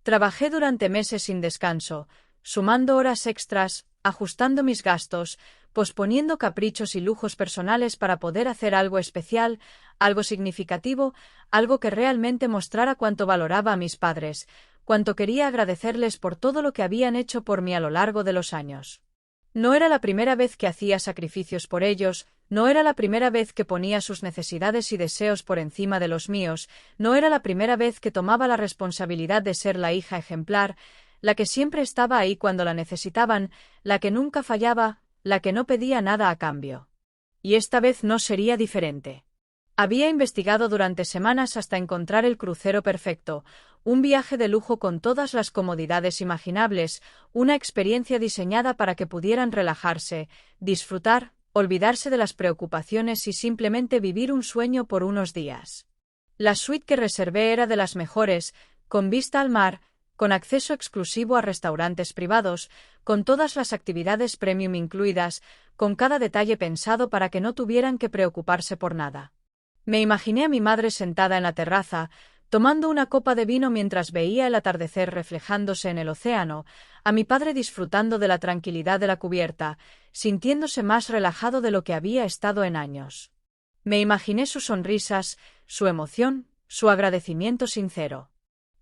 Trabajé durante meses sin descanso, sumando horas extras, ajustando mis gastos, posponiendo caprichos y lujos personales para poder hacer algo especial, algo significativo, algo que realmente mostrara cuánto valoraba a mis padres, cuánto quería agradecerles por todo lo que habían hecho por mí a lo largo de los años. No era la primera vez que hacía sacrificios por ellos, no era la primera vez que ponía sus necesidades y deseos por encima de los míos, no era la primera vez que tomaba la responsabilidad de ser la hija ejemplar, la que siempre estaba ahí cuando la necesitaban, la que nunca fallaba, la que no pedía nada a cambio. Y esta vez no sería diferente. Había investigado durante semanas hasta encontrar el crucero perfecto, un viaje de lujo con todas las comodidades imaginables, una experiencia diseñada para que pudieran relajarse, disfrutar, olvidarse de las preocupaciones y simplemente vivir un sueño por unos días. La suite que reservé era de las mejores, con vista al mar, con acceso exclusivo a restaurantes privados, con todas las actividades premium incluidas, con cada detalle pensado para que no tuvieran que preocuparse por nada. Me imaginé a mi madre sentada en la terraza, tomando una copa de vino mientras veía el atardecer reflejándose en el océano, a mi padre disfrutando de la tranquilidad de la cubierta, sintiéndose más relajado de lo que había estado en años. Me imaginé sus sonrisas, su emoción, su agradecimiento sincero.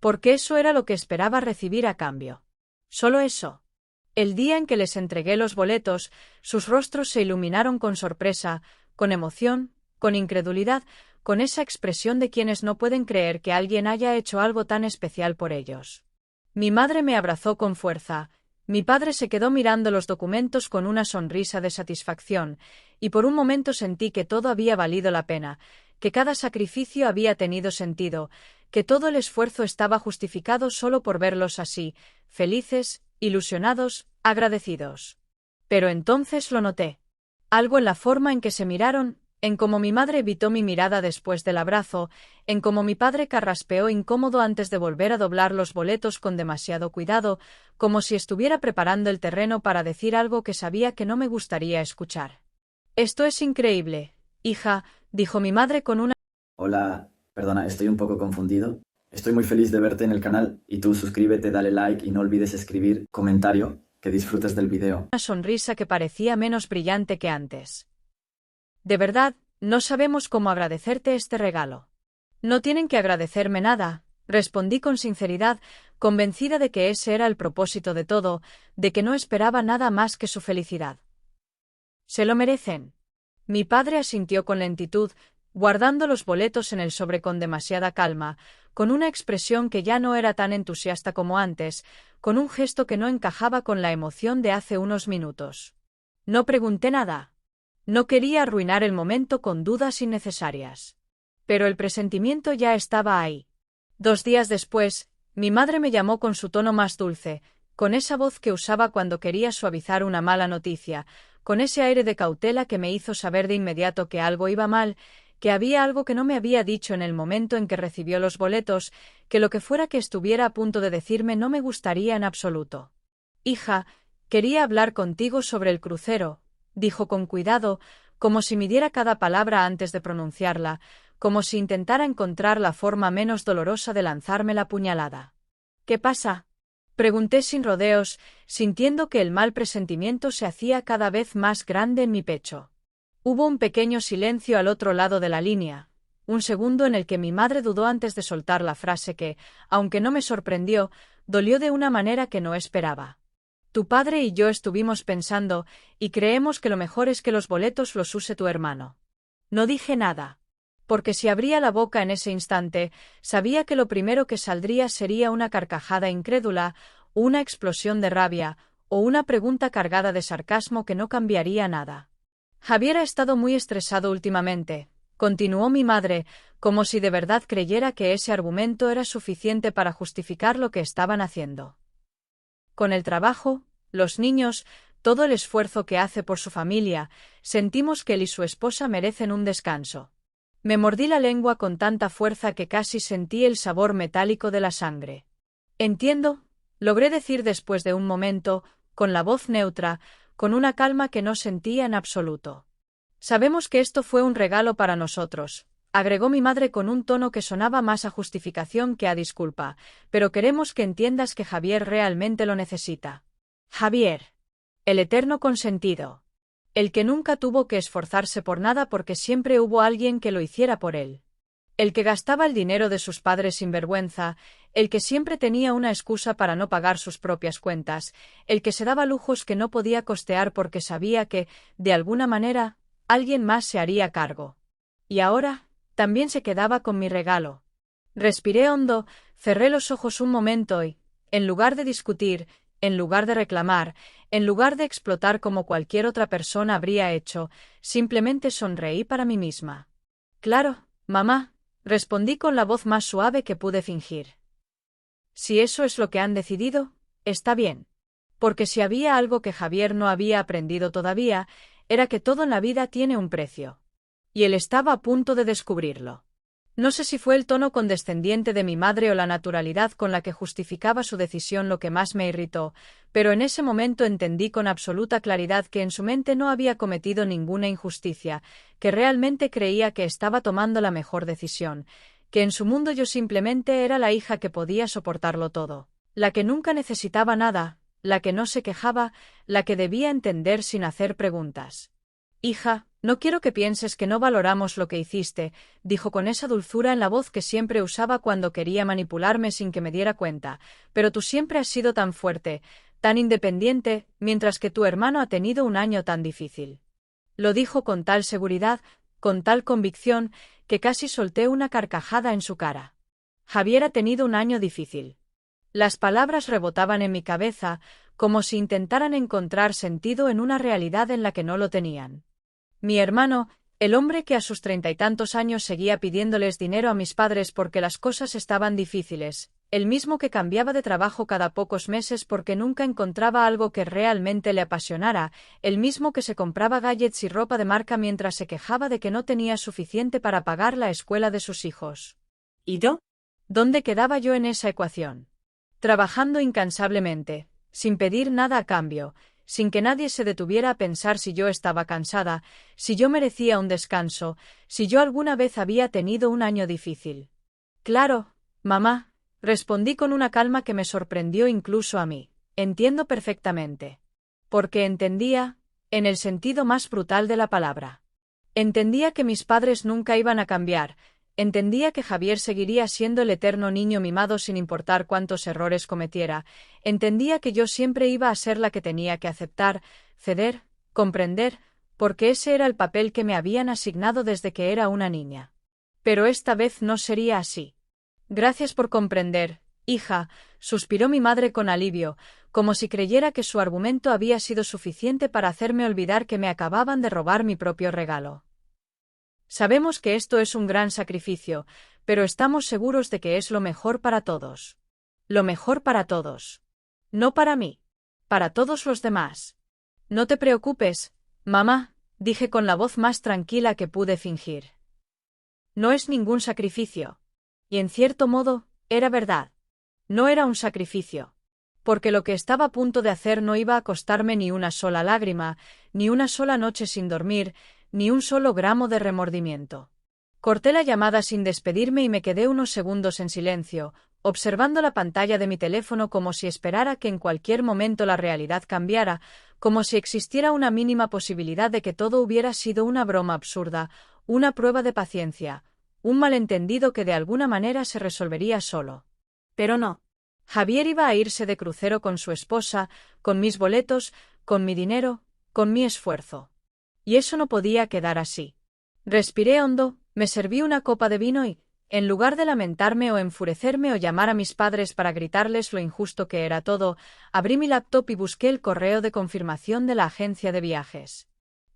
Porque eso era lo que esperaba recibir a cambio. Solo eso. El día en que les entregué los boletos, sus rostros se iluminaron con sorpresa, con emoción, con incredulidad, con esa expresión de quienes no pueden creer que alguien haya hecho algo tan especial por ellos. Mi madre me abrazó con fuerza, mi padre se quedó mirando los documentos con una sonrisa de satisfacción, y por un momento sentí que todo había valido la pena, que cada sacrificio había tenido sentido, que todo el esfuerzo estaba justificado solo por verlos así, felices, ilusionados, agradecidos. Pero entonces lo noté. Algo en la forma en que se miraron, en cómo mi madre evitó mi mirada después del abrazo, en cómo mi padre carraspeó incómodo antes de volver a doblar los boletos con demasiado cuidado, como si estuviera preparando el terreno para decir algo que sabía que no me gustaría escuchar. «Esto es increíble, hija», dijo mi madre con una Hola, perdona, estoy un poco confundido. Estoy muy feliz de verte en el canal y tú suscríbete, dale like y no olvides escribir comentario, que disfrutes del video. sonrisa que parecía menos brillante que antes. «De verdad, no sabemos cómo agradecerte este regalo». «No tienen que agradecerme nada», respondí con sinceridad, convencida de que ese era el propósito de todo, de que no esperaba nada más que su felicidad. «Se lo merecen». Mi padre asintió con lentitud, guardando los boletos en el sobre con demasiada calma, con una expresión que ya no era tan entusiasta como antes, con un gesto que no encajaba con la emoción de hace unos minutos. No pregunté nada. No quería arruinar el momento con dudas innecesarias. Pero el presentimiento ya estaba ahí. 2 días después, mi madre me llamó con su tono más dulce, con esa voz que usaba cuando quería suavizar una mala noticia, con ese aire de cautela que me hizo saber de inmediato que algo iba mal, que había algo que no me había dicho en el momento en que recibió los boletos, que lo que fuera que estuviera a punto de decirme no me gustaría en absoluto. «Hija, quería hablar contigo sobre el crucero», dijo con cuidado, como si midiera cada palabra antes de pronunciarla, como si intentara encontrar la forma menos dolorosa de lanzarme la puñalada. «¿Qué pasa?», pregunté sin rodeos, sintiendo que el mal presentimiento se hacía cada vez más grande en mi pecho. Hubo un pequeño silencio al otro lado de la línea, un segundo en el que mi madre dudó antes de soltar la frase que, aunque no me sorprendió, dolió de una manera que no esperaba. «Tu padre y yo estuvimos pensando, y creemos que lo mejor es que los boletos los use tu hermano». No dije nada. Porque si abría la boca en ese instante, sabía que lo primero que saldría sería una carcajada incrédula, una explosión de rabia, o una pregunta cargada de sarcasmo que no cambiaría nada. «Javier ha estado muy estresado últimamente», continuó mi madre, como si de verdad creyera que ese argumento era suficiente para justificar lo que estaban haciendo. «Con el trabajo, los niños, todo el esfuerzo que hace por su familia, sentimos que él y su esposa merecen un descanso». Me mordí la lengua con tanta fuerza que casi sentí el sabor metálico de la sangre. «Entiendo», logré decir después de un momento, con la voz neutra, con una calma que no sentía en absoluto. «Sabemos que esto fue un regalo para nosotros, agregó mi madre con un tono que sonaba más a justificación que a disculpa, pero queremos que entiendas que Javier realmente lo necesita. Javier. El eterno consentido. El que nunca tuvo que esforzarse por nada porque siempre hubo alguien que lo hiciera por él. El que gastaba el dinero de sus padres sin vergüenza, el que siempre tenía una excusa para no pagar sus propias cuentas, el que se daba lujos que no podía costear porque sabía que, de alguna manera, alguien más se haría cargo. Y ahora, también se quedaba con mi regalo. Respiré hondo, cerré los ojos un momento y, en lugar de discutir, en lugar de reclamar, en lugar de explotar como cualquier otra persona habría hecho, simplemente sonreí para mí misma. Claro, mamá, respondí con la voz más suave que pude fingir. Si eso es lo que han decidido, está bien. Porque si había algo que Javier no había aprendido todavía, era que todo en la vida tiene un precio. Y él estaba a punto de descubrirlo. No sé si fue el tono condescendiente de mi madre o la naturalidad con la que justificaba su decisión lo que más me irritó, pero en ese momento entendí con absoluta claridad que en su mente no había cometido ninguna injusticia, que realmente creía que estaba tomando la mejor decisión, que en su mundo yo simplemente era la hija que podía soportarlo todo, la que nunca necesitaba nada, la que no se quejaba, la que debía entender sin hacer preguntas. Hija, no quiero que pienses que no valoramos lo que hiciste, dijo con esa dulzura en la voz que siempre usaba cuando quería manipularme sin que me diera cuenta, pero tú siempre has sido tan fuerte, tan independiente, mientras que tu hermano ha tenido un año tan difícil. Lo dijo con tal seguridad, con tal convicción, que casi solté una carcajada en su cara. Javier ha tenido un año difícil. Las palabras rebotaban en mi cabeza, como si intentaran encontrar sentido en una realidad en la que no lo tenían. Mi hermano, el hombre que a sus 30 y tantos años seguía pidiéndoles dinero a mis padres porque las cosas estaban difíciles, el mismo que cambiaba de trabajo cada pocos meses porque nunca encontraba algo que realmente le apasionara, el mismo que se compraba gadgets y ropa de marca mientras se quejaba de que no tenía suficiente para pagar la escuela de sus hijos. ¿Y yo? ¿Dónde quedaba yo en esa ecuación? Trabajando incansablemente, sin pedir nada a cambio, sin que nadie se detuviera a pensar si yo estaba cansada, si yo merecía un descanso, si yo alguna vez había tenido un año difícil. Claro, mamá, respondí con una calma que me sorprendió incluso a mí. Entiendo perfectamente. Porque entendía, en el sentido más brutal de la palabra. Entendía que mis padres nunca iban a cambiar. Entendía que Javier seguiría siendo el eterno niño mimado sin importar cuántos errores cometiera. Entendía que yo siempre iba a ser la que tenía que aceptar, ceder, comprender, porque ese era el papel que me habían asignado desde que era una niña. Pero esta vez no sería así. Gracias por comprender, hija, suspiró mi madre con alivio, como si creyera que su argumento había sido suficiente para hacerme olvidar que me acababan de robar mi propio regalo. Sabemos que esto es un gran sacrificio, pero estamos seguros de que es lo mejor para todos. Lo mejor para todos. No para mí. Para todos los demás. No te preocupes, mamá, dije con la voz más tranquila que pude fingir. No es ningún sacrificio. Y en cierto modo, era verdad. No era un sacrificio. Porque lo que estaba a punto de hacer no iba a costarme ni una sola lágrima, ni una sola noche sin dormir, ni un solo gramo de remordimiento. Corté la llamada sin despedirme y me quedé unos segundos en silencio, observando la pantalla de mi teléfono como si esperara que en cualquier momento la realidad cambiara, como si existiera una mínima posibilidad de que todo hubiera sido una broma absurda, una prueba de paciencia, un malentendido que de alguna manera se resolvería solo. Pero no. Javier iba a irse de crucero con su esposa, con mis boletos, con mi dinero, con mi esfuerzo. Y eso no podía quedar así. Respiré hondo, me serví una copa de vino y, en lugar de lamentarme o enfurecerme o llamar a mis padres para gritarles lo injusto que era todo, abrí mi laptop y busqué el correo de confirmación de la agencia de viajes.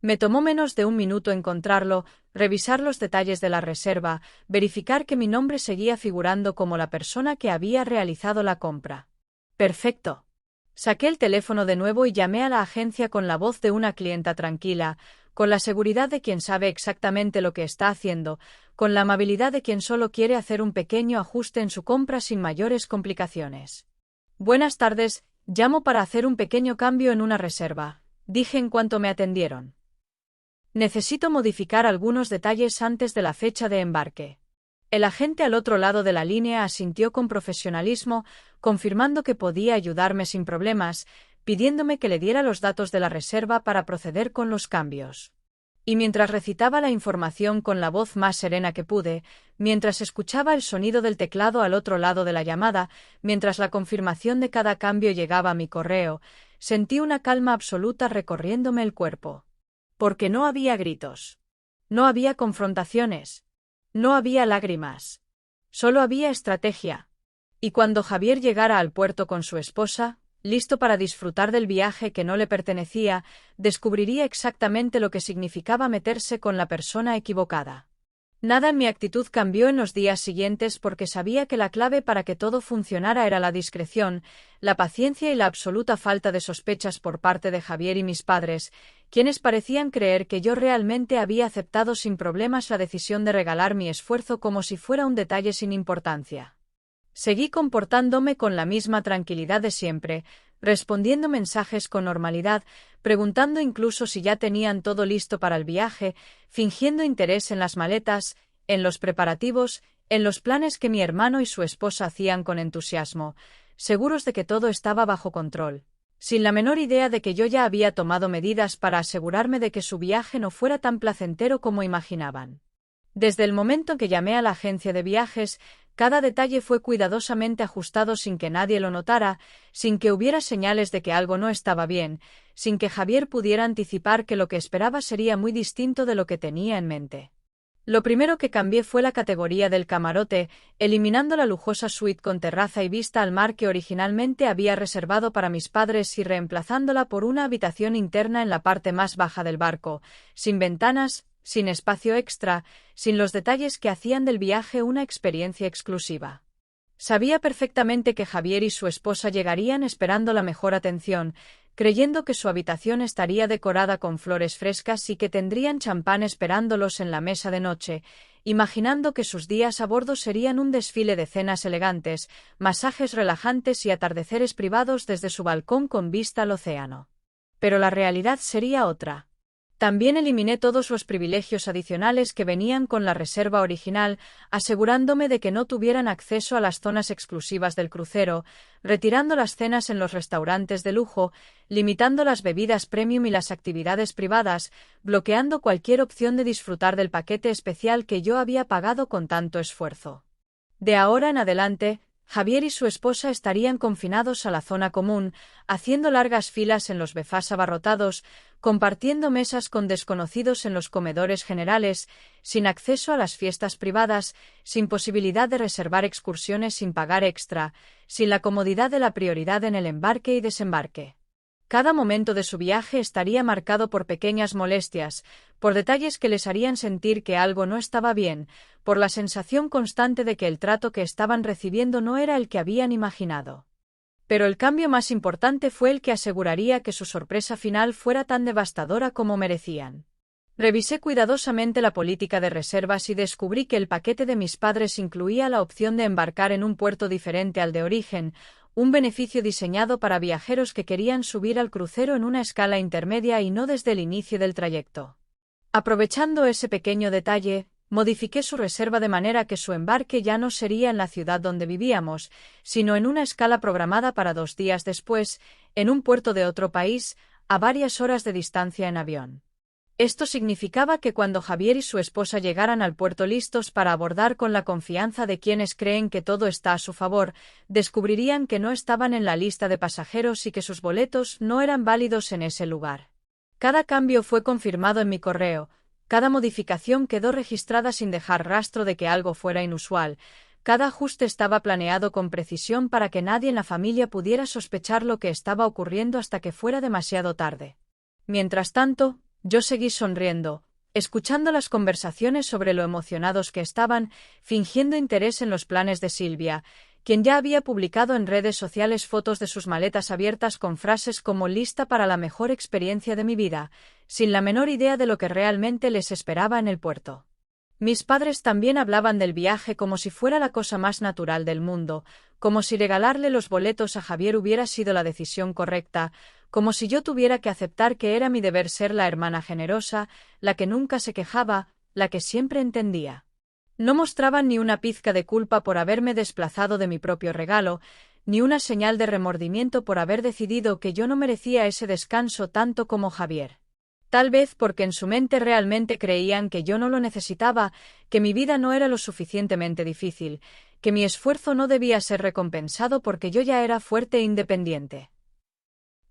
Me tomó menos de un minuto encontrarlo, revisar los detalles de la reserva, verificar que mi nombre seguía figurando como la persona que había realizado la compra. Perfecto. Saqué el teléfono de nuevo y llamé a la agencia con la voz de una clienta tranquila, con la seguridad de quien sabe exactamente lo que está haciendo, con la amabilidad de quien solo quiere hacer un pequeño ajuste en su compra sin mayores complicaciones. Buenas tardes, llamo para hacer un pequeño cambio en una reserva, dije en cuanto me atendieron. Necesito modificar algunos detalles antes de la fecha de embarque. El agente al otro lado de la línea asintió con profesionalismo, confirmando que podía ayudarme sin problemas, pidiéndome que le diera los datos de la reserva para proceder con los cambios. Y mientras recitaba la información con la voz más serena que pude, mientras escuchaba el sonido del teclado al otro lado de la llamada, mientras la confirmación de cada cambio llegaba a mi correo, sentí una calma absoluta recorriéndome el cuerpo. Porque no había gritos. No había confrontaciones. No había lágrimas. Solo había estrategia. Y cuando Javier llegara al puerto con su esposa, listo para disfrutar del viaje que no le pertenecía, descubriría exactamente lo que significaba meterse con la persona equivocada. Nada en mi actitud cambió en los días siguientes porque sabía que la clave para que todo funcionara era la discreción, la paciencia y la absoluta falta de sospechas por parte de Javier y mis padres, quienes parecían creer que yo realmente había aceptado sin problemas la decisión de regalar mi esfuerzo como si fuera un detalle sin importancia. Seguí comportándome con la misma tranquilidad de siempre, respondiendo mensajes con normalidad, preguntando incluso si ya tenían todo listo para el viaje, fingiendo interés en las maletas, en los preparativos, en los planes que mi hermano y su esposa hacían con entusiasmo, seguros de que todo estaba bajo control, sin la menor idea de que yo ya había tomado medidas para asegurarme de que su viaje no fuera tan placentero como imaginaban. Desde el momento en que llamé a la agencia de viajes, cada detalle fue cuidadosamente ajustado sin que nadie lo notara, sin que hubiera señales de que algo no estaba bien, sin que Javier pudiera anticipar que lo que esperaba sería muy distinto de lo que tenía en mente. Lo primero que cambié fue la categoría del camarote, eliminando la lujosa suite con terraza y vista al mar que originalmente había reservado para mis padres y reemplazándola por una habitación interna en la parte más baja del barco, sin ventanas, sin espacio extra, sin los detalles que hacían del viaje una experiencia exclusiva. Sabía perfectamente que Javier y su esposa llegarían esperando la mejor atención, creyendo que su habitación estaría decorada con flores frescas y que tendrían champán esperándolos en la mesa de noche, imaginando que sus días a bordo serían un desfile de cenas elegantes, masajes relajantes y atardeceres privados desde su balcón con vista al océano. Pero la realidad sería otra. También eliminé todos los privilegios adicionales que venían con la reserva original, asegurándome de que no tuvieran acceso a las zonas exclusivas del crucero, retirando las cenas en los restaurantes de lujo, limitando las bebidas premium y las actividades privadas, bloqueando cualquier opción de disfrutar del paquete especial que yo había pagado con tanto esfuerzo. De ahora en adelante, Javier y su esposa estarían confinados a la zona común, haciendo largas filas en los bufés abarrotados, compartiendo mesas con desconocidos en los comedores generales, sin acceso a las fiestas privadas, sin posibilidad de reservar excursiones sin pagar extra, sin la comodidad de la prioridad en el embarque y desembarque. Cada momento de su viaje estaría marcado por pequeñas molestias, por detalles que les harían sentir que algo no estaba bien, por la sensación constante de que el trato que estaban recibiendo no era el que habían imaginado. Pero el cambio más importante fue el que aseguraría que su sorpresa final fuera tan devastadora como merecían. Revisé cuidadosamente la política de reservas y descubrí que el paquete de mis padres incluía la opción de embarcar en un puerto diferente al de origen, un beneficio diseñado para viajeros que querían subir al crucero en una escala intermedia y no desde el inicio del trayecto. Aprovechando ese pequeño detalle, modifiqué su reserva de manera que su embarque ya no sería en la ciudad donde vivíamos, sino en una escala programada para 2 días después, en un puerto de otro país, a varias horas de distancia en avión. Esto significaba que cuando Javier y su esposa llegaran al puerto listos para abordar con la confianza de quienes creen que todo está a su favor, descubrirían que no estaban en la lista de pasajeros y que sus boletos no eran válidos en ese lugar. Cada cambio fue confirmado en mi correo, cada modificación quedó registrada sin dejar rastro de que algo fuera inusual, cada ajuste estaba planeado con precisión para que nadie en la familia pudiera sospechar lo que estaba ocurriendo hasta que fuera demasiado tarde. Mientras tanto, yo seguí sonriendo, escuchando las conversaciones sobre lo emocionados que estaban, fingiendo interés en los planes de Silvia, quien ya había publicado en redes sociales fotos de sus maletas abiertas con frases como «lista para la mejor experiencia de mi vida», sin la menor idea de lo que realmente les esperaba en el puerto. Mis padres también hablaban del viaje como si fuera la cosa más natural del mundo, como si regalarle los boletos a Javier hubiera sido la decisión correcta, como si yo tuviera que aceptar que era mi deber ser la hermana generosa, la que nunca se quejaba, la que siempre entendía. No mostraban ni una pizca de culpa por haberme desplazado de mi propio regalo, ni una señal de remordimiento por haber decidido que yo no merecía ese descanso tanto como Javier. Tal vez porque en su mente realmente creían que yo no lo necesitaba, que mi vida no era lo suficientemente difícil, que mi esfuerzo no debía ser recompensado porque yo ya era fuerte e independiente.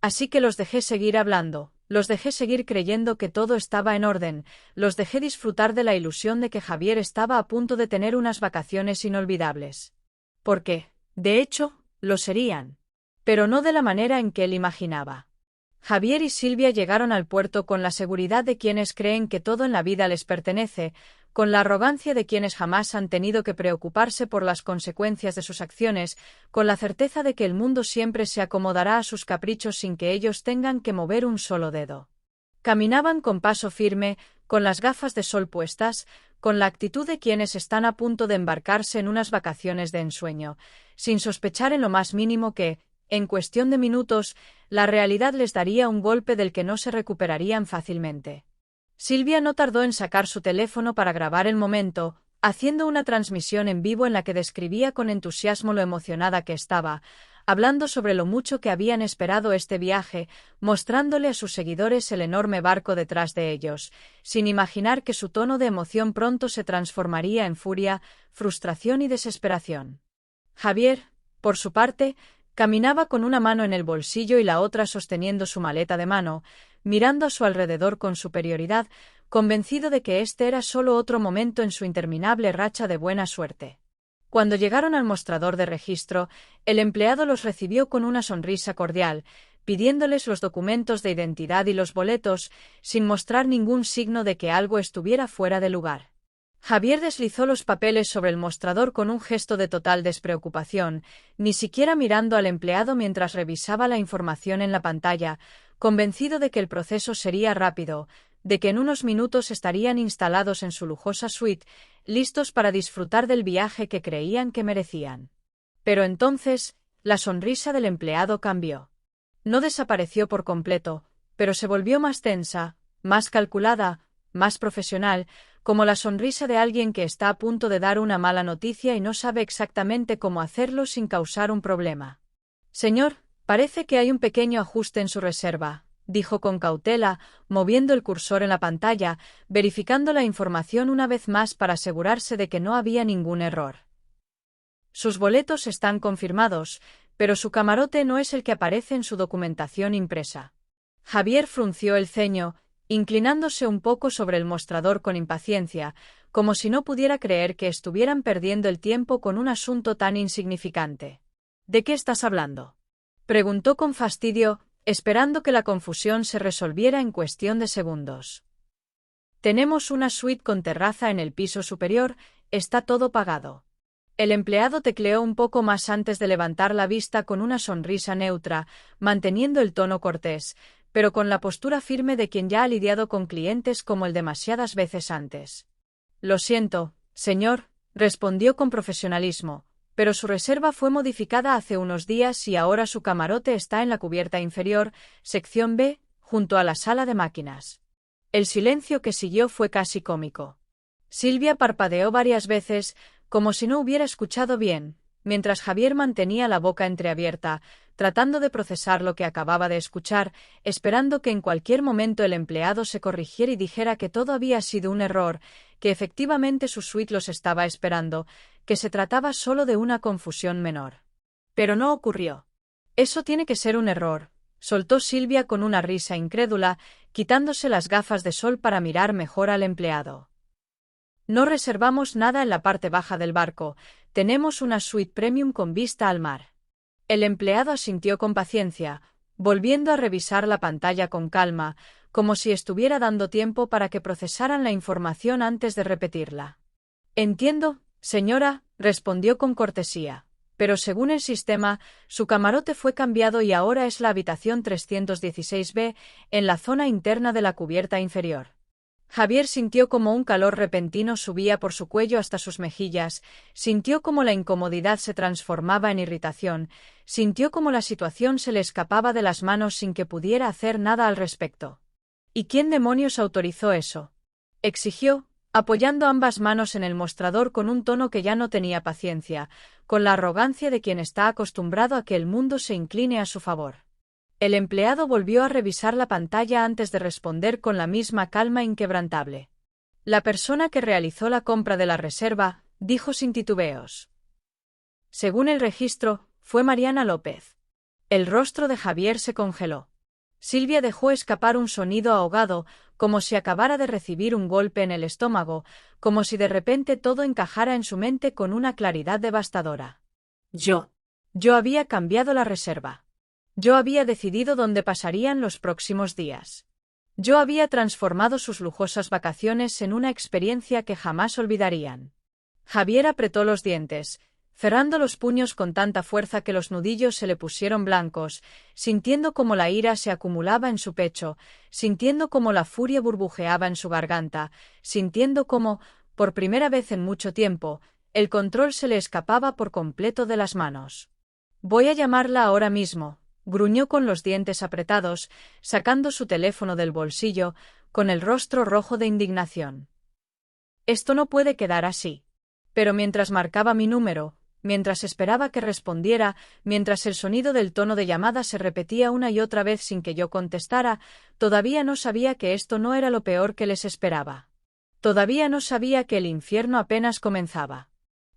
Así que los dejé seguir hablando, los dejé seguir creyendo que todo estaba en orden, los dejé disfrutar de la ilusión de que Javier estaba a punto de tener unas vacaciones inolvidables. Porque, de hecho, lo serían. Pero no de la manera en que él imaginaba. Javier y Silvia llegaron al puerto con la seguridad de quienes creen que todo en la vida les pertenece, con la arrogancia de quienes jamás han tenido que preocuparse por las consecuencias de sus acciones, con la certeza de que el mundo siempre se acomodará a sus caprichos sin que ellos tengan que mover un solo dedo. Caminaban con paso firme, con las gafas de sol puestas, con la actitud de quienes están a punto de embarcarse en unas vacaciones de ensueño, sin sospechar en lo más mínimo que, en cuestión de minutos, la realidad les daría un golpe del que no se recuperarían fácilmente. Silvia no tardó en sacar su teléfono para grabar el momento, haciendo una transmisión en vivo en la que describía con entusiasmo lo emocionada que estaba, hablando sobre lo mucho que habían esperado este viaje, mostrándole a sus seguidores el enorme barco detrás de ellos, sin imaginar que su tono de emoción pronto se transformaría en furia, frustración y desesperación. Javier, por su parte, caminaba con una mano en el bolsillo y la otra sosteniendo su maleta de mano, mirando a su alrededor con superioridad, convencido de que este era solo otro momento en su interminable racha de buena suerte. Cuando llegaron al mostrador de registro, el empleado los recibió con una sonrisa cordial, pidiéndoles los documentos de identidad y los boletos, sin mostrar ningún signo de que algo estuviera fuera de lugar. Javier deslizó los papeles sobre el mostrador con un gesto de total despreocupación, ni siquiera mirando al empleado mientras revisaba la información en la pantalla, convencido de que el proceso sería rápido, de que en unos minutos estarían instalados en su lujosa suite, listos para disfrutar del viaje que creían que merecían. Pero entonces, la sonrisa del empleado cambió. No desapareció por completo, pero se volvió más tensa, más calculada, más profesional, como la sonrisa de alguien que está a punto de dar una mala noticia y no sabe exactamente cómo hacerlo sin causar un problema. Señor, parece que hay un pequeño ajuste en su reserva, dijo con cautela, moviendo el cursor en la pantalla, verificando la información una vez más para asegurarse de que no había ningún error. Sus boletos están confirmados, pero su camarote no es el que aparece en su documentación impresa. Javier frunció el ceño, inclinándose un poco sobre el mostrador con impaciencia, como si no pudiera creer que estuvieran perdiendo el tiempo con un asunto tan insignificante. ¿De qué estás hablando?, preguntó con fastidio, esperando que la confusión se resolviera en cuestión de segundos. Tenemos una suite con terraza en el piso superior, está todo pagado. El empleado tecleó un poco más antes de levantar la vista con una sonrisa neutra, manteniendo el tono cortés, pero con la postura firme de quien ya ha lidiado con clientes como el demasiadas veces antes. Lo siento, señor, respondió con profesionalismo, pero su reserva fue modificada hace unos días y ahora su camarote está en la cubierta inferior, sección B, junto a la sala de máquinas. El silencio que siguió fue casi cómico. Silvia parpadeó varias veces, como si no hubiera escuchado bien, mientras Javier mantenía la boca entreabierta, tratando de procesar lo que acababa de escuchar, esperando que en cualquier momento el empleado se corrigiera y dijera que todo había sido un error, que efectivamente su suite los estaba esperando, que se trataba solo de una confusión menor. Pero no ocurrió. Eso tiene que ser un error, soltó Silvia con una risa incrédula, quitándose las gafas de sol para mirar mejor al empleado. No reservamos nada en la parte baja del barco, tenemos una suite premium con vista al mar. El empleado asintió con paciencia, volviendo a revisar la pantalla con calma, como si estuviera dando tiempo para que procesaran la información antes de repetirla. Entiendo, señora, respondió con cortesía, pero según el sistema, su camarote fue cambiado y ahora es la habitación 316B, en la zona interna de la cubierta inferior. Javier sintió como un calor repentino subía por su cuello hasta sus mejillas, sintió como la incomodidad se transformaba en irritación, sintió como la situación se le escapaba de las manos sin que pudiera hacer nada al respecto. ¿Y quién demonios autorizó eso?, exigió, apoyando ambas manos en el mostrador con un tono que ya no tenía paciencia, con la arrogancia de quien está acostumbrado a que el mundo se incline a su favor. El empleado volvió a revisar la pantalla antes de responder con la misma calma inquebrantable. La persona que realizó la compra de la reserva, dijo sin titubeos. Según el registro, fue Mariana López. El rostro de Javier se congeló. Silvia dejó escapar un sonido ahogado, como si acabara de recibir un golpe en el estómago, como si de repente todo encajara en su mente con una claridad devastadora. Yo había cambiado la reserva. Yo había decidido dónde pasarían los próximos días. Yo había transformado sus lujosas vacaciones en una experiencia que jamás olvidarían. Javier apretó los dientes, cerrando los puños con tanta fuerza que los nudillos se le pusieron blancos, sintiendo cómo la ira se acumulaba en su pecho, sintiendo cómo la furia burbujeaba en su garganta, sintiendo cómo, por primera vez en mucho tiempo, el control se le escapaba por completo de las manos. «Voy a llamarla ahora mismo», gruñó con los dientes apretados, sacando su teléfono del bolsillo, con el rostro rojo de indignación. «Esto no puede quedar así». Pero mientras marcaba mi número, mientras esperaba que respondiera, mientras el sonido del tono de llamada se repetía una y otra vez sin que yo contestara, todavía no sabía que esto no era lo peor que les esperaba. Todavía no sabía que el infierno apenas comenzaba.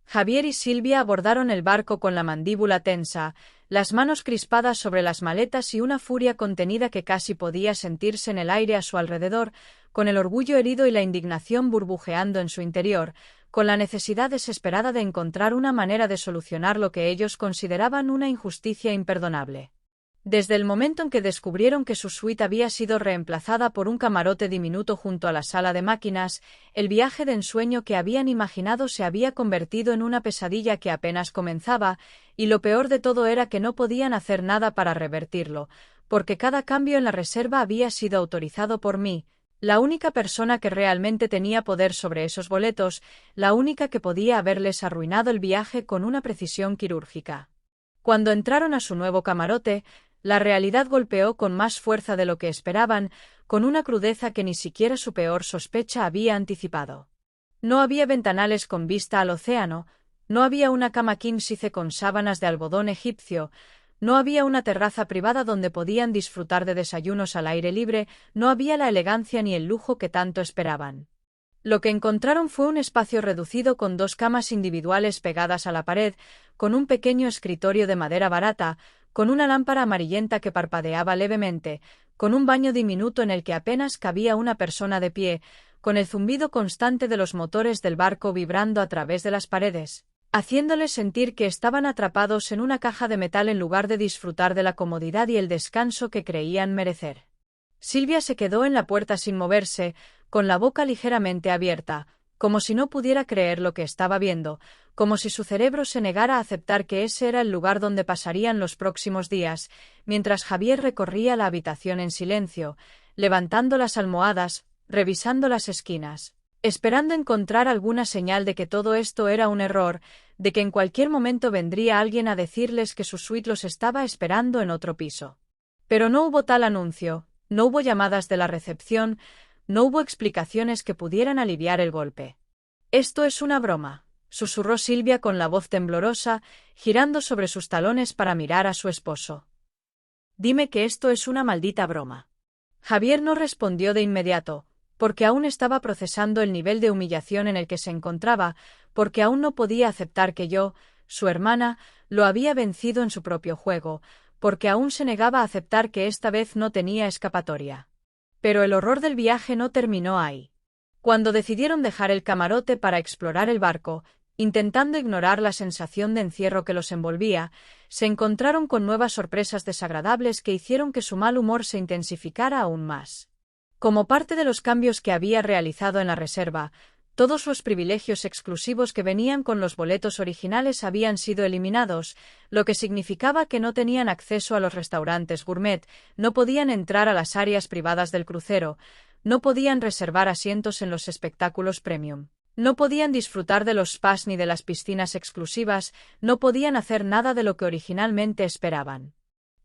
Javier y Silvia abordaron el barco con la mandíbula tensa, las manos crispadas sobre las maletas y una furia contenida que casi podía sentirse en el aire a su alrededor, con el orgullo herido y la indignación burbujeando en su interior, con la necesidad desesperada de encontrar una manera de solucionar lo que ellos consideraban una injusticia imperdonable. Desde el momento en que descubrieron que su suite había sido reemplazada por un camarote diminuto junto a la sala de máquinas, el viaje de ensueño que habían imaginado se había convertido en una pesadilla que apenas comenzaba, y lo peor de todo era que no podían hacer nada para revertirlo, porque cada cambio en la reserva había sido autorizado por mí, la única persona que realmente tenía poder sobre esos boletos, la única que podía haberles arruinado el viaje con una precisión quirúrgica. Cuando entraron a su nuevo camarote, la realidad golpeó con más fuerza de lo que esperaban, con una crudeza que ni siquiera su peor sospecha había anticipado. No había ventanales con vista al océano, no había una cama quínsice con sábanas de algodón egipcio, no había una terraza privada donde podían disfrutar de desayunos al aire libre, no había la elegancia ni el lujo que tanto esperaban. Lo que encontraron fue un espacio reducido con 2 camas individuales pegadas a la pared, con un pequeño escritorio de madera barata, con una lámpara amarillenta que parpadeaba levemente, con un baño diminuto en el que apenas cabía una persona de pie, con el zumbido constante de los motores del barco vibrando a través de las paredes, haciéndoles sentir que estaban atrapados en una caja de metal en lugar de disfrutar de la comodidad y el descanso que creían merecer. Silvia se quedó en la puerta sin moverse, con la boca ligeramente abierta, como si no pudiera creer lo que estaba viendo, como si su cerebro se negara a aceptar que ese era el lugar donde pasarían los próximos días, mientras Javier recorría la habitación en silencio, levantando las almohadas, revisando las esquinas, esperando encontrar alguna señal de que todo esto era un error, de que en cualquier momento vendría alguien a decirles que su suite los estaba esperando en otro piso. Pero no hubo tal anuncio, no hubo llamadas de la recepción, no hubo explicaciones que pudieran aliviar el golpe. «Esto es una broma», susurró Silvia con la voz temblorosa, girando sobre sus talones para mirar a su esposo. «Dime que esto es una maldita broma». Javier no respondió de inmediato, porque aún estaba procesando el nivel de humillación en el que se encontraba, porque aún no podía aceptar que yo, su hermana, lo había vencido en su propio juego, porque aún se negaba a aceptar que esta vez no tenía escapatoria. Pero el horror del viaje no terminó ahí. Cuando decidieron dejar el camarote para explorar el barco, intentando ignorar la sensación de encierro que los envolvía, se encontraron con nuevas sorpresas desagradables que hicieron que su mal humor se intensificara aún más. Como parte de los cambios que había realizado en la reserva, todos los privilegios exclusivos que venían con los boletos originales habían sido eliminados, lo que significaba que no tenían acceso a los restaurantes gourmet, no podían entrar a las áreas privadas del crucero, no podían reservar asientos en los espectáculos premium. No podían disfrutar de los spas ni de las piscinas exclusivas, no podían hacer nada de lo que originalmente esperaban.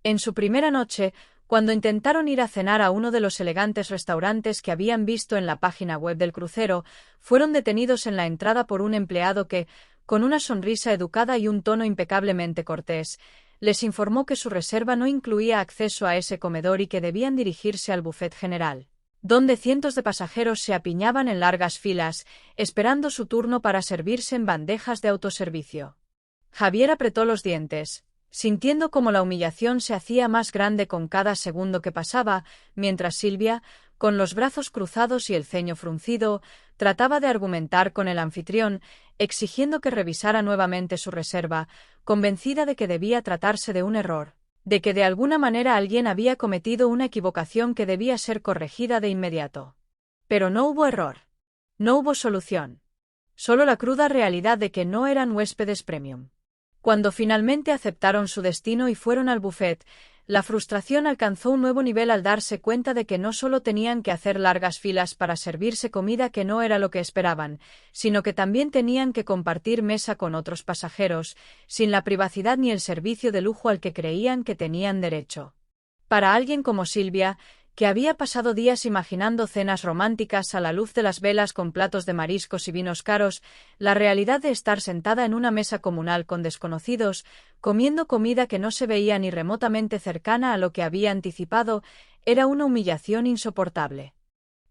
En su primera noche, cuando intentaron ir a cenar a uno de los elegantes restaurantes que habían visto en la página web del crucero, fueron detenidos en la entrada por un empleado que, con una sonrisa educada y un tono impecablemente cortés, les informó que su reserva no incluía acceso a ese comedor y que debían dirigirse al buffet general, donde cientos de pasajeros se apiñaban en largas filas, esperando su turno para servirse en bandejas de autoservicio. Javier apretó los dientes, sintiendo cómo la humillación se hacía más grande con cada segundo que pasaba, mientras Silvia, con los brazos cruzados y el ceño fruncido, trataba de argumentar con el anfitrión, exigiendo que revisara nuevamente su reserva, convencida de que debía tratarse de un error, de que de alguna manera alguien había cometido una equivocación que debía ser corregida de inmediato. Pero no hubo error. No hubo solución. Solo la cruda realidad de que no eran huéspedes premium. Cuando finalmente aceptaron su destino y fueron al buffet, la frustración alcanzó un nuevo nivel al darse cuenta de que no solo tenían que hacer largas filas para servirse comida que no era lo que esperaban, sino que también tenían que compartir mesa con otros pasajeros, sin la privacidad ni el servicio de lujo al que creían que tenían derecho. Para alguien como Silvia, que había pasado días imaginando cenas románticas a la luz de las velas con platos de mariscos y vinos caros, la realidad de estar sentada en una mesa comunal con desconocidos, comiendo comida que no se veía ni remotamente cercana a lo que había anticipado, era una humillación insoportable.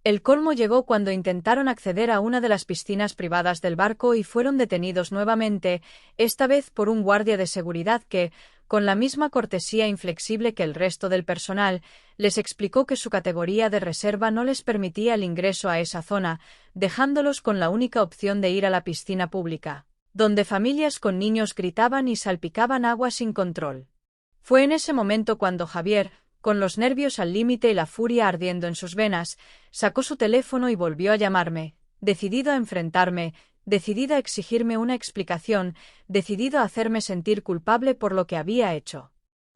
El colmo llegó cuando intentaron acceder a una de las piscinas privadas del barco y fueron detenidos nuevamente, esta vez por un guardia de seguridad que, con la misma cortesía inflexible que el resto del personal, les explicó que su categoría de reserva no les permitía el ingreso a esa zona, dejándolos con la única opción de ir a la piscina pública, donde familias con niños gritaban y salpicaban agua sin control. Fue en ese momento cuando Javier, con los nervios al límite y la furia ardiendo en sus venas, sacó su teléfono y volvió a llamarme, decidido a enfrentarme, decidido a exigirme una explicación, decidido a hacerme sentir culpable por lo que había hecho.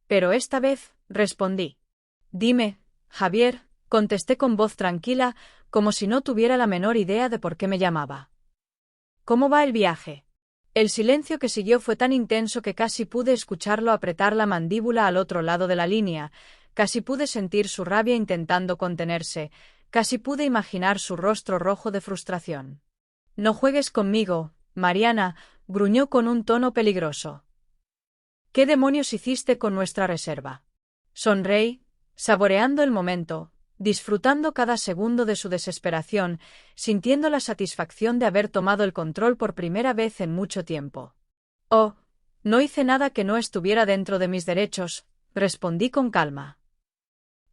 Pero esta vez, respondí. Dime, Javier, contesté con voz tranquila, como si no tuviera la menor idea de por qué me llamaba. ¿Cómo va el viaje? El silencio que siguió fue tan intenso que casi pude escucharlo apretar la mandíbula al otro lado de la línea, casi pude sentir su rabia intentando contenerse, casi pude imaginar su rostro rojo de frustración. No juegues conmigo, Mariana, gruñó con un tono peligroso. ¿Qué demonios hiciste con nuestra reserva? Sonreí, saboreando el momento, disfrutando cada segundo de su desesperación, sintiendo la satisfacción de haber tomado el control por primera vez en mucho tiempo. Oh, no hice nada que no estuviera dentro de mis derechos, respondí con calma.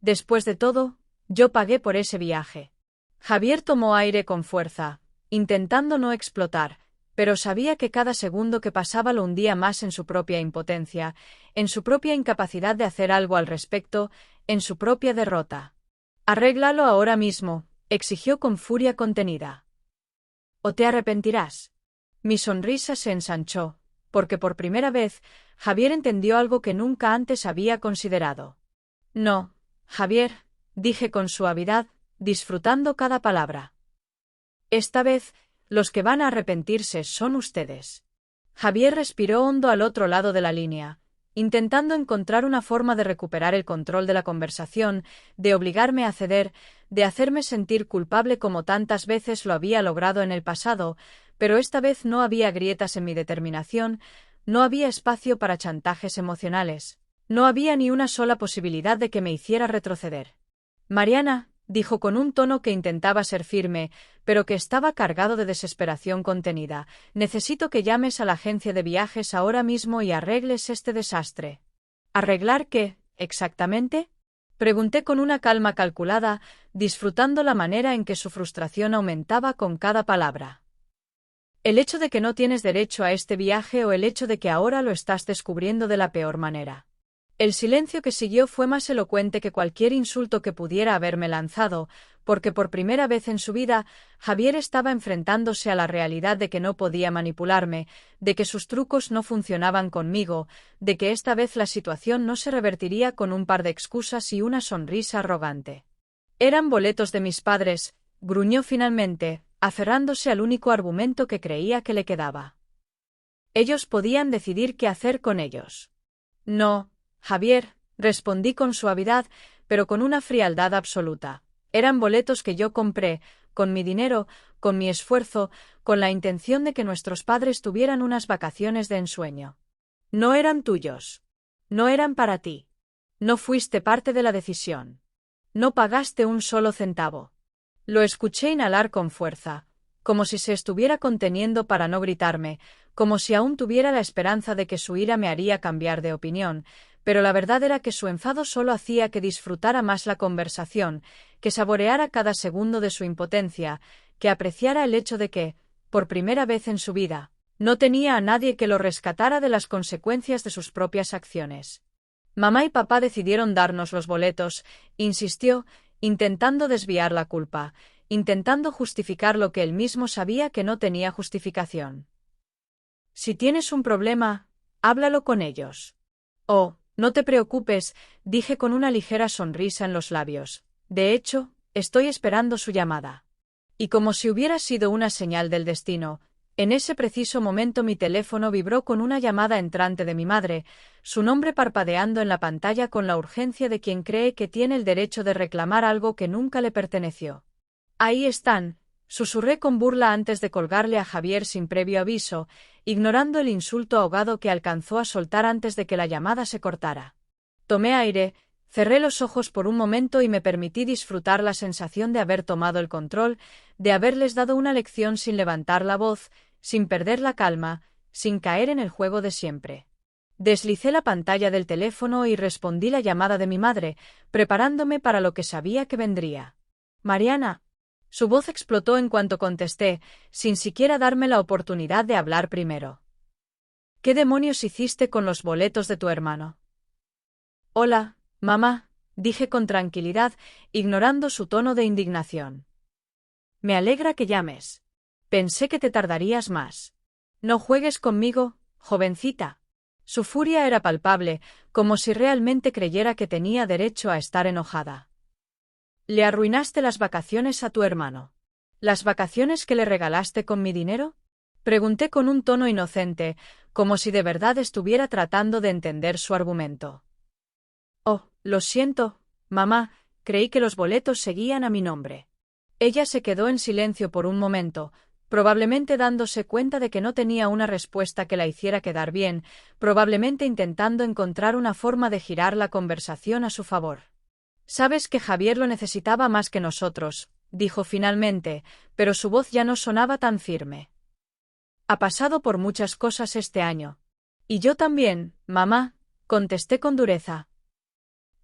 Después de todo, yo pagué por ese viaje. Javier tomó aire con fuerza, intentando no explotar, pero sabía que cada segundo que pasaba lo hundía más en su propia impotencia, en su propia incapacidad de hacer algo al respecto, en su propia derrota. Arréglalo ahora mismo, exigió con furia contenida. ¿O te arrepentirás? Mi sonrisa se ensanchó, porque por primera vez, Javier entendió algo que nunca antes había considerado. No, Javier, dije con suavidad, disfrutando cada palabra. Esta vez, los que van a arrepentirse son ustedes. Javier respiró hondo al otro lado de la línea, intentando encontrar una forma de recuperar el control de la conversación, de obligarme a ceder, de hacerme sentir culpable como tantas veces lo había logrado en el pasado, pero esta vez no había grietas en mi determinación, no había espacio para chantajes emocionales, no había ni una sola posibilidad de que me hiciera retroceder. Mariana, dijo con un tono que intentaba ser firme, pero que estaba cargado de desesperación contenida, necesito que llames a la agencia de viajes ahora mismo y arregles este desastre. ¿Arreglar qué, exactamente? Pregunté con una calma calculada, disfrutando la manera en que su frustración aumentaba con cada palabra. ¿El hecho de que no tienes derecho a este viaje o el hecho de que ahora lo estás descubriendo de la peor manera? El silencio que siguió fue más elocuente que cualquier insulto que pudiera haberme lanzado, porque por primera vez en su vida, Javier estaba enfrentándose a la realidad de que no podía manipularme, de que sus trucos no funcionaban conmigo, de que esta vez la situación no se revertiría con un par de excusas y una sonrisa arrogante. Eran boletos de mis padres, gruñó finalmente, aferrándose al único argumento que creía que le quedaba. Ellos podían decidir qué hacer con ellos. No, Javier, respondí con suavidad, pero con una frialdad absoluta. Eran boletos que yo compré, con mi dinero, con mi esfuerzo, con la intención de que nuestros padres tuvieran unas vacaciones de ensueño. No eran tuyos. No eran para ti. No fuiste parte de la decisión. No pagaste un solo centavo. Lo escuché inhalar con fuerza, como si se estuviera conteniendo para no gritarme, como si aún tuviera la esperanza de que su ira me haría cambiar de opinión, pero la verdad era que su enfado solo hacía que disfrutara más la conversación, que saboreara cada segundo de su impotencia, que apreciara el hecho de que, por primera vez en su vida, no tenía a nadie que lo rescatara de las consecuencias de sus propias acciones. Mamá y papá decidieron darnos los boletos, insistió, intentando desviar la culpa, intentando justificar lo que él mismo sabía que no tenía justificación. Si tienes un problema, háblalo con ellos. Oh, no te preocupes, dije con una ligera sonrisa en los labios. De hecho, estoy esperando su llamada. Y como si hubiera sido una señal del destino, en ese preciso momento mi teléfono vibró con una llamada entrante de mi madre, su nombre parpadeando en la pantalla con la urgencia de quien cree que tiene el derecho de reclamar algo que nunca le perteneció. Ahí están, susurré con burla antes de colgarle a Javier sin previo aviso, ignorando el insulto ahogado que alcanzó a soltar antes de que la llamada se cortara. Tomé aire, cerré los ojos por un momento y me permití disfrutar la sensación de haber tomado el control, de haberles dado una lección sin levantar la voz, sin perder la calma, sin caer en el juego de siempre. Deslicé la pantalla del teléfono y respondí la llamada de mi madre, preparándome para lo que sabía que vendría. «Mariana». Su voz explotó en cuanto contesté, sin siquiera darme la oportunidad de hablar primero. «¿Qué demonios hiciste con los boletos de tu hermano?» «Hola, mamá», dije con tranquilidad, ignorando su tono de indignación. «Me alegra que llames. Pensé que te tardarías más. No juegues conmigo, jovencita». Su furia era palpable, como si realmente creyera que tenía derecho a estar enojada. «¿Le arruinaste las vacaciones a tu hermano? ¿Las vacaciones que le regalaste con mi dinero?», pregunté con un tono inocente, como si de verdad estuviera tratando de entender su argumento. «Oh, lo siento, mamá, creí que los boletos seguían a mi nombre». Ella se quedó en silencio por un momento, probablemente dándose cuenta de que no tenía una respuesta que la hiciera quedar bien, probablemente intentando encontrar una forma de girar la conversación a su favor. «Sabes que Javier lo necesitaba más que nosotros», dijo finalmente, pero su voz ya no sonaba tan firme. «Ha pasado por muchas cosas este año. Y yo también, mamá», contesté con dureza.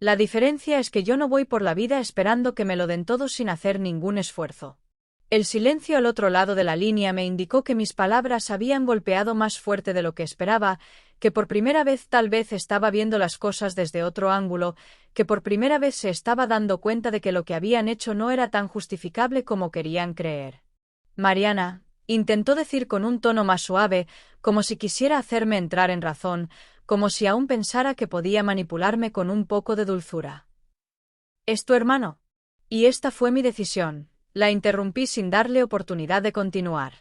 «La diferencia es que yo no voy por la vida esperando que me lo den todo sin hacer ningún esfuerzo». El silencio al otro lado de la línea me indicó que mis palabras habían golpeado más fuerte de lo que esperaba, que por primera vez tal vez estaba viendo las cosas desde otro ángulo, que por primera vez se estaba dando cuenta de que lo que habían hecho no era tan justificable como querían creer. «Mariana», intentó decir con un tono más suave, como si quisiera hacerme entrar en razón, como si aún pensara que podía manipularme con un poco de dulzura. «Es tu hermano. Y esta fue mi decisión», la interrumpí sin darle oportunidad de continuar.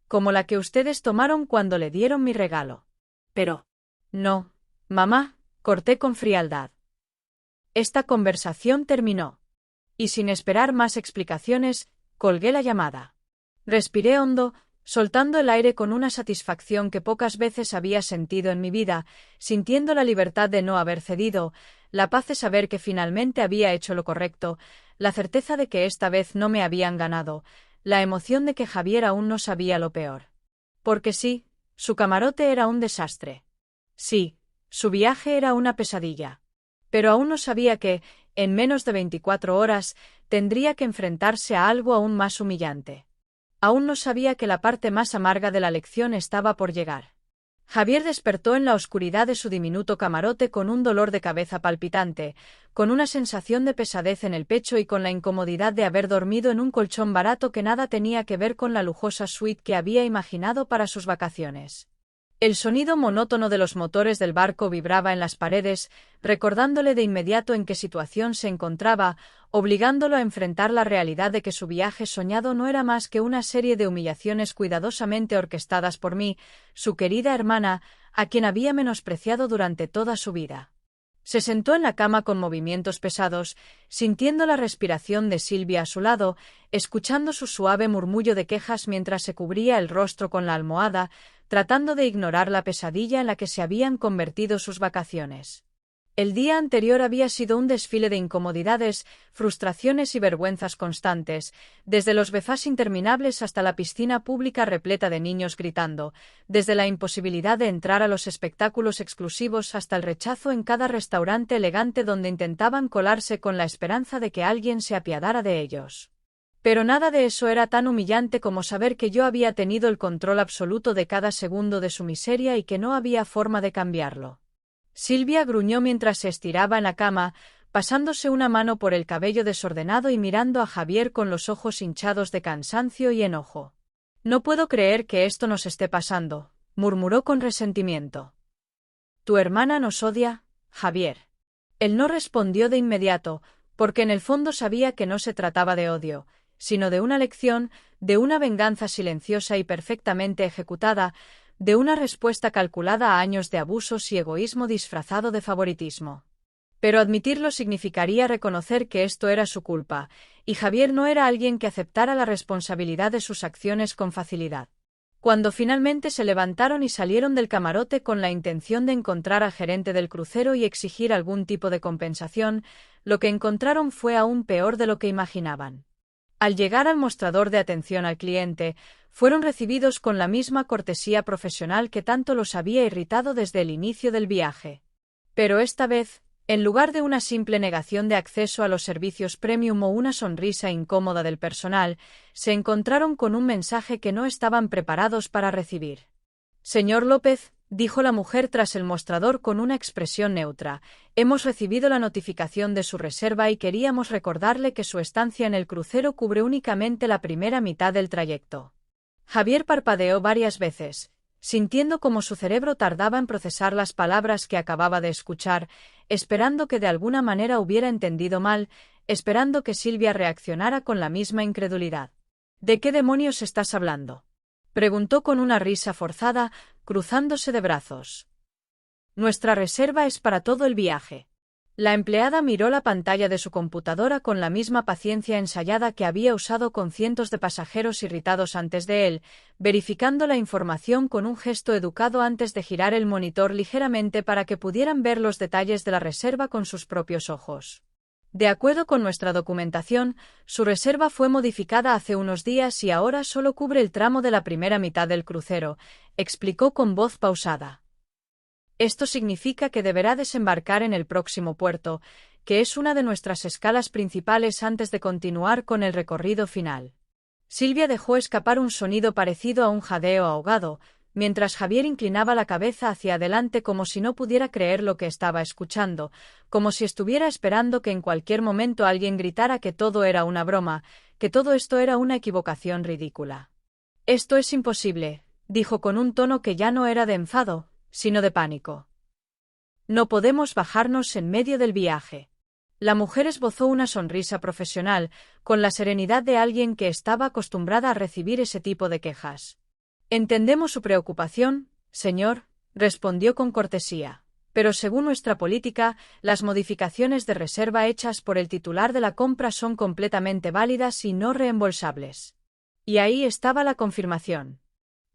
«Como la que ustedes tomaron cuando le dieron mi regalo». «Pero». «No, mamá», corté con frialdad. Esta conversación terminó. Y sin esperar más explicaciones, colgué la llamada. Respiré hondo, soltando el aire con una satisfacción que pocas veces había sentido en mi vida, sintiendo la libertad de no haber cedido, la paz de saber que finalmente había hecho lo correcto, la certeza de que esta vez no me habían ganado, la emoción de que Javier aún no sabía lo peor. Porque sí, su camarote era un desastre. Sí, su viaje era una pesadilla. Pero aún no sabía que, en menos de 24 horas, tendría que enfrentarse a algo aún más humillante. Aún no sabía que la parte más amarga de la lección estaba por llegar. Javier despertó en la oscuridad de su diminuto camarote con un dolor de cabeza palpitante, con una sensación de pesadez en el pecho y con la incomodidad de haber dormido en un colchón barato que nada tenía que ver con la lujosa suite que había imaginado para sus vacaciones. El sonido monótono de los motores del barco vibraba en las paredes, recordándole de inmediato en qué situación se encontraba, obligándolo a enfrentar la realidad de que su viaje soñado no era más que una serie de humillaciones cuidadosamente orquestadas por mí, su querida hermana, a quien había menospreciado durante toda su vida. Se sentó en la cama con movimientos pesados, sintiendo la respiración de Silvia a su lado, escuchando su suave murmullo de quejas mientras se cubría el rostro con la almohada, tratando de ignorar la pesadilla en la que se habían convertido sus vacaciones. El día anterior había sido un desfile de incomodidades, frustraciones y vergüenzas constantes, desde los befás interminables hasta la piscina pública repleta de niños gritando, desde la imposibilidad de entrar a los espectáculos exclusivos hasta el rechazo en cada restaurante elegante donde intentaban colarse con la esperanza de que alguien se apiadara de ellos. Pero nada de eso era tan humillante como saber que yo había tenido el control absoluto de cada segundo de su miseria y que no había forma de cambiarlo. Silvia gruñó mientras se estiraba en la cama, pasándose una mano por el cabello desordenado y mirando a Javier con los ojos hinchados de cansancio y enojo. «No puedo creer que esto nos esté pasando», murmuró con resentimiento. «¿Tu hermana nos odia, Javier?» Él no respondió de inmediato, porque en el fondo sabía que no se trataba de odio, sino de una lección, de una venganza silenciosa y perfectamente ejecutada, de una respuesta calculada a años de abusos y egoísmo disfrazado de favoritismo. Pero admitirlo significaría reconocer que esto era su culpa, y Javier no era alguien que aceptara la responsabilidad de sus acciones con facilidad. Cuando finalmente se levantaron y salieron del camarote con la intención de encontrar al gerente del crucero y exigir algún tipo de compensación, lo que encontraron fue aún peor de lo que imaginaban. Al llegar al mostrador de atención al cliente, fueron recibidos con la misma cortesía profesional que tanto los había irritado desde el inicio del viaje. Pero esta vez, en lugar de una simple negación de acceso a los servicios premium o una sonrisa incómoda del personal, se encontraron con un mensaje que no estaban preparados para recibir. «Señor López», dijo la mujer tras el mostrador con una expresión neutra, «hemos recibido la notificación de su reserva y queríamos recordarle que su estancia en el crucero cubre únicamente la primera mitad del trayecto». Javier parpadeó varias veces, sintiendo como su cerebro tardaba en procesar las palabras que acababa de escuchar, esperando que de alguna manera hubiera entendido mal, esperando que Silvia reaccionara con la misma incredulidad. «¿De qué demonios estás hablando?», preguntó con una risa forzada, cruzándose de brazos. «Nuestra reserva es para todo el viaje». La empleada miró la pantalla de su computadora con la misma paciencia ensayada que había usado con cientos de pasajeros irritados antes de él, verificando la información con un gesto educado antes de girar el monitor ligeramente para que pudieran ver los detalles de la reserva con sus propios ojos. «De acuerdo con nuestra documentación, su reserva fue modificada hace unos días y ahora solo cubre el tramo de la primera mitad del crucero», explicó con voz pausada. «Esto significa que deberá desembarcar en el próximo puerto, que es una de nuestras escalas principales antes de continuar con el recorrido final». Silvia dejó escapar un sonido parecido a un jadeo ahogado, mientras Javier inclinaba la cabeza hacia adelante como si no pudiera creer lo que estaba escuchando, como si estuviera esperando que en cualquier momento alguien gritara que todo era una broma, que todo esto era una equivocación ridícula. «Esto es imposible», dijo con un tono que ya no era de enfado, sino de pánico. «No podemos bajarnos en medio del viaje». La mujer esbozó una sonrisa profesional, con la serenidad de alguien que estaba acostumbrada a recibir ese tipo de quejas. «Entendemos su preocupación, señor», respondió con cortesía, «pero según nuestra política, las modificaciones de reserva hechas por el titular de la compra son completamente válidas y no reembolsables». Y ahí estaba la confirmación.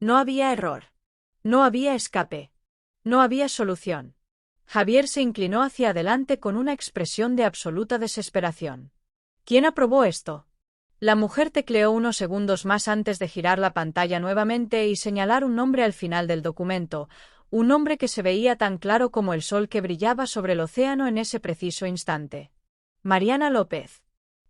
No había error. No había escape. No había solución. Javier se inclinó hacia adelante con una expresión de absoluta desesperación. «¿Quién aprobó esto?». La mujer tecleó unos segundos más antes de girar la pantalla nuevamente y señalar un nombre al final del documento, un nombre que se veía tan claro como el sol que brillaba sobre el océano en ese preciso instante. «Mariana López».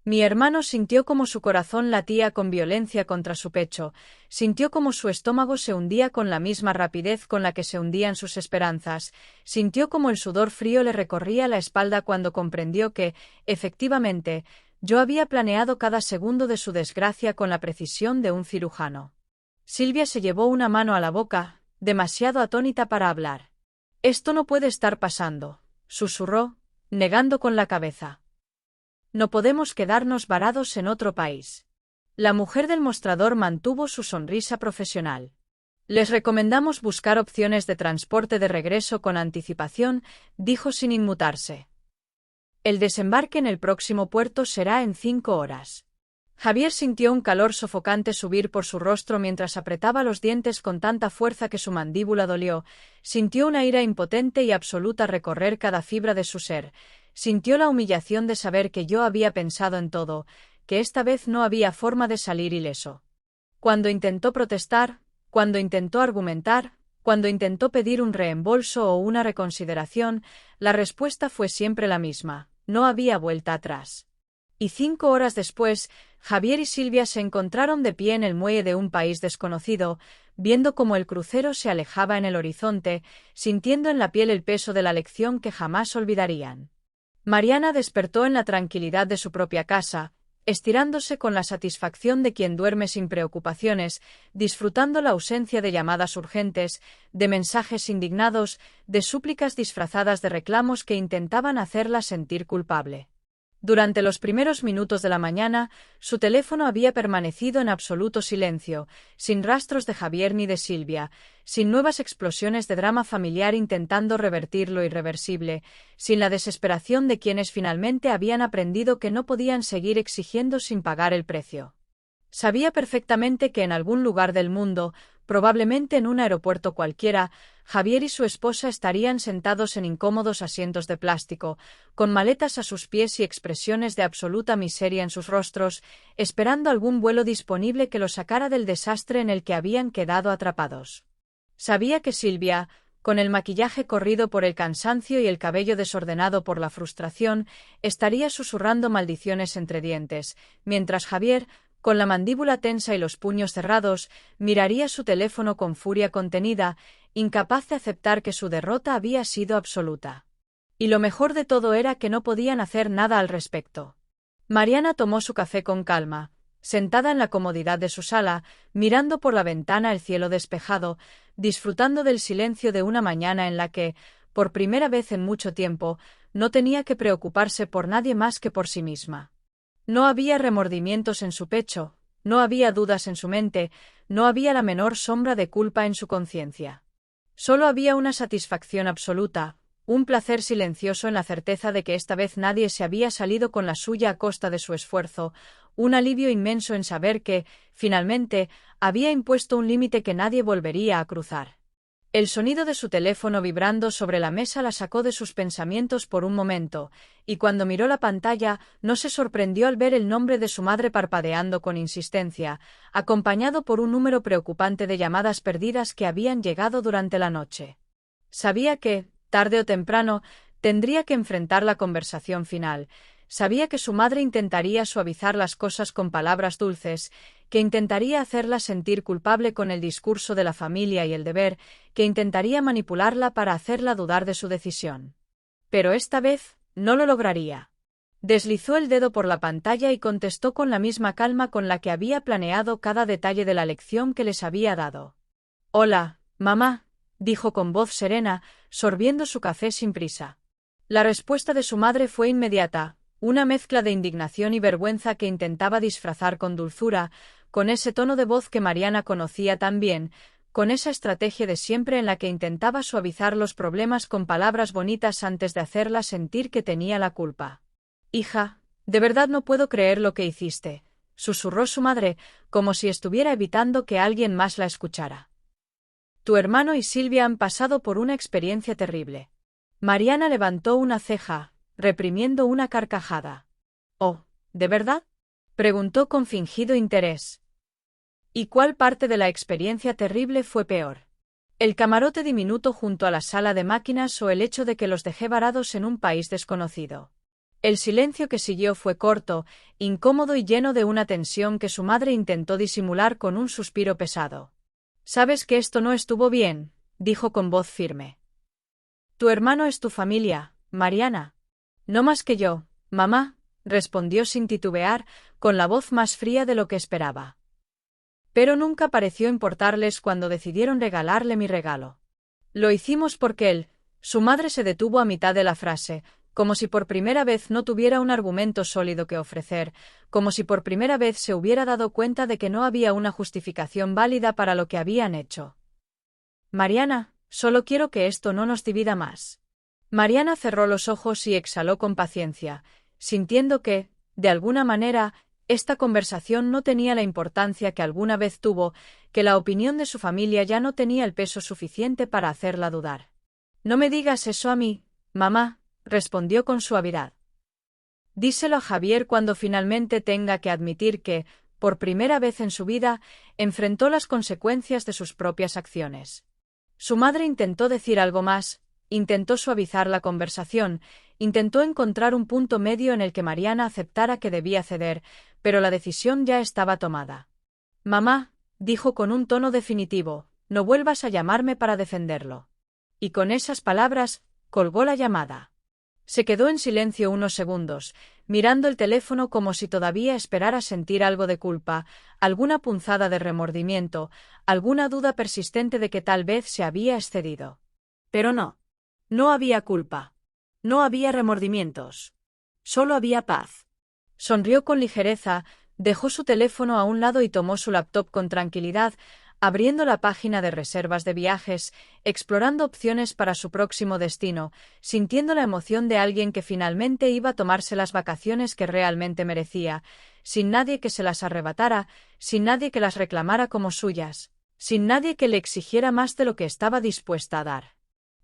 Mi hermano sintió como su corazón latía con violencia contra su pecho, sintió como su estómago se hundía con la misma rapidez con la que se hundían sus esperanzas, sintió como el sudor frío le recorría la espalda cuando comprendió que, efectivamente, yo había planeado cada segundo de su desgracia con la precisión de un cirujano. Silvia se llevó una mano a la boca, demasiado atónita para hablar. Esto no puede estar pasando, susurró, negando con la cabeza. No podemos quedarnos varados en otro país. La mujer del mostrador mantuvo su sonrisa profesional. Les recomendamos buscar opciones de transporte de regreso con anticipación, dijo sin inmutarse. El desembarque en el próximo puerto será en 5 horas. Javier sintió un calor sofocante subir por su rostro mientras apretaba los dientes con tanta fuerza que su mandíbula dolió, sintió una ira impotente y absoluta recorrer cada fibra de su ser, sintió la humillación de saber que yo había pensado en todo, que esta vez no había forma de salir ileso. Cuando intentó protestar, cuando intentó argumentar, cuando intentó pedir un reembolso o una reconsideración, la respuesta fue siempre la misma, no había vuelta atrás. Y 5 horas después, Javier y Silvia se encontraron de pie en el muelle de un país desconocido, viendo cómo el crucero se alejaba en el horizonte, sintiendo en la piel el peso de la lección que jamás olvidarían. Mariana despertó en la tranquilidad de su propia casa, estirándose con la satisfacción de quien duerme sin preocupaciones, disfrutando la ausencia de llamadas urgentes, de mensajes indignados, de súplicas disfrazadas de reclamos que intentaban hacerla sentir culpable. Durante los primeros minutos de la mañana, su teléfono había permanecido en absoluto silencio, sin rastros de Javier ni de Silvia, sin nuevas explosiones de drama familiar intentando revertir lo irreversible, sin la desesperación de quienes finalmente habían aprendido que no podían seguir exigiendo sin pagar el precio. Sabía perfectamente que en algún lugar del mundo, probablemente en un aeropuerto cualquiera, Javier y su esposa estarían sentados en incómodos asientos de plástico, con maletas a sus pies y expresiones de absoluta miseria en sus rostros, esperando algún vuelo disponible que los sacara del desastre en el que habían quedado atrapados. Sabía que Silvia, con el maquillaje corrido por el cansancio y el cabello desordenado por la frustración, estaría susurrando maldiciones entre dientes, mientras Javier, con la mandíbula tensa y los puños cerrados, miraría su teléfono con furia contenida, incapaz de aceptar que su derrota había sido absoluta. Y lo mejor de todo era que no podían hacer nada al respecto. Mariana tomó su café con calma, sentada en la comodidad de su sala, mirando por la ventana el cielo despejado, disfrutando del silencio de una mañana en la que, por primera vez en mucho tiempo, no tenía que preocuparse por nadie más que por sí misma. No había remordimientos en su pecho, no había dudas en su mente, no había la menor sombra de culpa en su conciencia. Solo había una satisfacción absoluta, un placer silencioso en la certeza de que esta vez nadie se había salido con la suya a costa de su esfuerzo, un alivio inmenso en saber que, finalmente, había impuesto un límite que nadie volvería a cruzar. El sonido de su teléfono vibrando sobre la mesa la sacó de sus pensamientos por un momento, y cuando miró la pantalla, no se sorprendió al ver el nombre de su madre parpadeando con insistencia, acompañado por un número preocupante de llamadas perdidas que habían llegado durante la noche. Sabía que, tarde o temprano, tendría que enfrentar la conversación final. Sabía que su madre intentaría suavizar las cosas con palabras dulces, que intentaría hacerla sentir culpable con el discurso de la familia y el deber, que intentaría manipularla para hacerla dudar de su decisión. Pero esta vez, no lo lograría. Deslizó el dedo por la pantalla y contestó con la misma calma con la que había planeado cada detalle de la lección que les había dado. «Hola, mamá», dijo con voz serena, sorbiendo su café sin prisa. La respuesta de su madre fue inmediata, una mezcla de indignación y vergüenza que intentaba disfrazar con dulzura, con ese tono de voz que Mariana conocía tan bien, con esa estrategia de siempre en la que intentaba suavizar los problemas con palabras bonitas antes de hacerla sentir que tenía la culpa. «Hija, de verdad no puedo creer lo que hiciste», susurró su madre, como si estuviera evitando que alguien más la escuchara. «Tu hermano y Silvia han pasado por una experiencia terrible». Mariana levantó una ceja, reprimiendo una carcajada. «Oh, ¿de verdad?», preguntó con fingido interés. «¿Y cuál parte de la experiencia terrible fue peor? ¿El camarote diminuto junto a la sala de máquinas o el hecho de que los dejé varados en un país desconocido?» El silencio que siguió fue corto, incómodo y lleno de una tensión que su madre intentó disimular con un suspiro pesado. «Sabes que esto no estuvo bien», dijo con voz firme. «Tu hermano es tu familia, Mariana». «No más que yo, mamá», respondió sin titubear, con la voz más fría de lo que esperaba. Pero nunca pareció importarles cuando decidieron regalarle mi regalo. Lo hicimos porque él, su madre se detuvo a mitad de la frase, como si por primera vez no tuviera un argumento sólido que ofrecer, como si por primera vez se hubiera dado cuenta de que no había una justificación válida para lo que habían hecho. Mariana, solo quiero que esto no nos divida más. Mariana cerró los ojos y exhaló con paciencia, sintiendo que, de alguna manera, esta conversación no tenía la importancia que alguna vez tuvo, que la opinión de su familia ya no tenía el peso suficiente para hacerla dudar. No me digas eso a mí, mamá, respondió con suavidad. Díselo a Javier cuando finalmente tenga que admitir que, por primera vez en su vida, enfrentó las consecuencias de sus propias acciones. Su madre intentó decir algo más, intentó suavizar la conversación, intentó encontrar un punto medio en el que Mariana aceptara que debía ceder, pero la decisión ya estaba tomada. Mamá, dijo con un tono definitivo, no vuelvas a llamarme para defenderlo. Y con esas palabras, colgó la llamada. Se quedó en silencio unos segundos, mirando el teléfono como si todavía esperara sentir algo de culpa, alguna punzada de remordimiento, alguna duda persistente de que tal vez se había excedido. Pero no. No había culpa. No había remordimientos. Solo había paz. Sonrió con ligereza, dejó su teléfono a un lado y tomó su laptop con tranquilidad, abriendo la página de reservas de viajes, explorando opciones para su próximo destino, sintiendo la emoción de alguien que finalmente iba a tomarse las vacaciones que realmente merecía, sin nadie que se las arrebatara, sin nadie que las reclamara como suyas, sin nadie que le exigiera más de lo que estaba dispuesta a dar.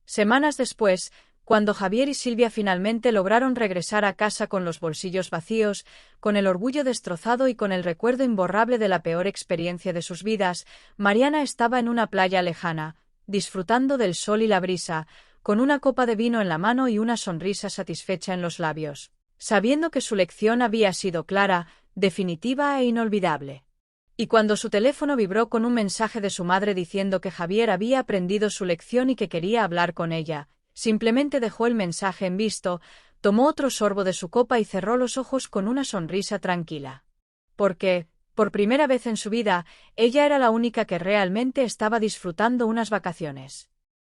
Semanas después, cuando Javier y Silvia finalmente lograron regresar a casa con los bolsillos vacíos, con el orgullo destrozado y con el recuerdo imborrable de la peor experiencia de sus vidas, Mariana estaba en una playa lejana, disfrutando del sol y la brisa, con una copa de vino en la mano y una sonrisa satisfecha en los labios, sabiendo que su lección había sido clara, definitiva e inolvidable. Y cuando su teléfono vibró con un mensaje de su madre diciendo que Javier había aprendido su lección y que quería hablar con ella, simplemente dejó el mensaje en visto, tomó otro sorbo de su copa y cerró los ojos con una sonrisa tranquila. Porque, por primera vez en su vida, ella era la única que realmente estaba disfrutando unas vacaciones.